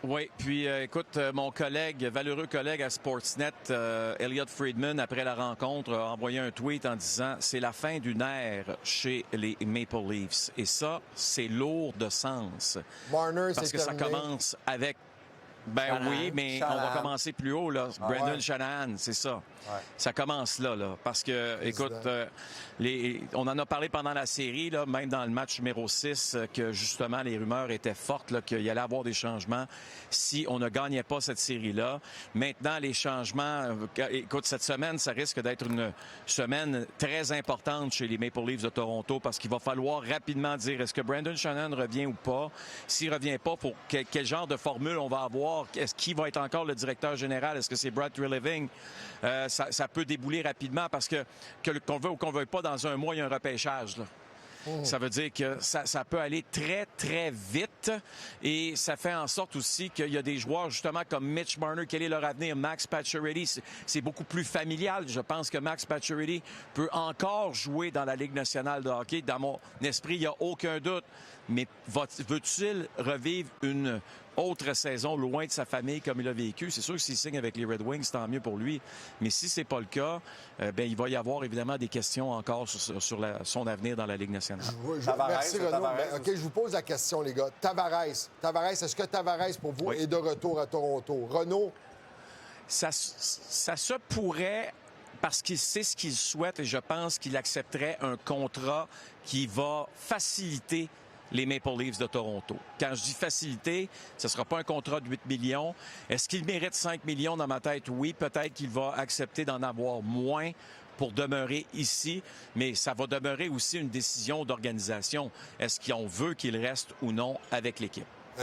Oui, puis écoute, mon collègue, valeureux collègue à Sportsnet, Elliot Friedman, après la rencontre, a envoyé un tweet en disant « C'est la fin d'une ère chez les Maple Leafs ». Et ça, c'est lourd de sens. Marner, parce que terminé. Ça commence avec... Shanahan, oui, mais Shanahan. on va commencer plus haut, là. Brendan Shanahan, c'est ça. Ouais. Ça commence là. Parce que, écoute, on en a parlé pendant la série, là, même dans le match numéro 6, que justement, les rumeurs étaient fortes, là, qu'il y allait avoir des changements si on ne gagnait pas cette série-là. Maintenant, les changements, écoute, cette semaine, ça risque d'être une semaine très importante chez les Maple Leafs de Toronto parce qu'il va falloir rapidement dire est-ce que Brendan Shanahan revient ou pas. S'il revient pas, pour quel genre de formule on va avoir? Est-ce qu'il va être encore le directeur général? Est-ce que c'est Brad Treliving? Ça peut débouler rapidement parce qu'on veut ou qu'on veuille pas, dans un mois, il y a un repêchage, là. Ça veut dire que ça peut aller très, très vite et ça fait en sorte aussi qu'il y a des joueurs, justement, comme Mitch Marner. Quel est leur avenir? Max Pacioretty, c'est beaucoup plus familial. Je pense que Max Pacioretty peut encore jouer dans la Ligue nationale de hockey. Dans mon esprit, il n'y a aucun doute. Mais veut-il revivre une autre saison loin de sa famille comme il a vécu? C'est sûr que s'il signe avec les Red Wings, tant mieux pour lui. Mais si c'est pas le cas, il va y avoir évidemment des questions encore sur son avenir dans la Ligue nationale. Merci, Renaud. OK, je vous pose la question, les gars. Tavares, est-ce que Tavares, pour vous, est de retour à Toronto? Renaud? Ça se pourrait... parce qu'il sait ce qu'il souhaite et je pense qu'il accepterait un contrat qui va faciliter les Maple Leafs de Toronto. Quand je dis faciliter, ce ne sera pas un contrat de 8 millions. Est-ce qu'il mérite 5 millions dans ma tête? Oui, peut-être qu'il va accepter d'en avoir moins pour demeurer ici, mais ça va demeurer aussi une décision d'organisation. Est-ce qu'on veut qu'il reste ou non avec l'équipe?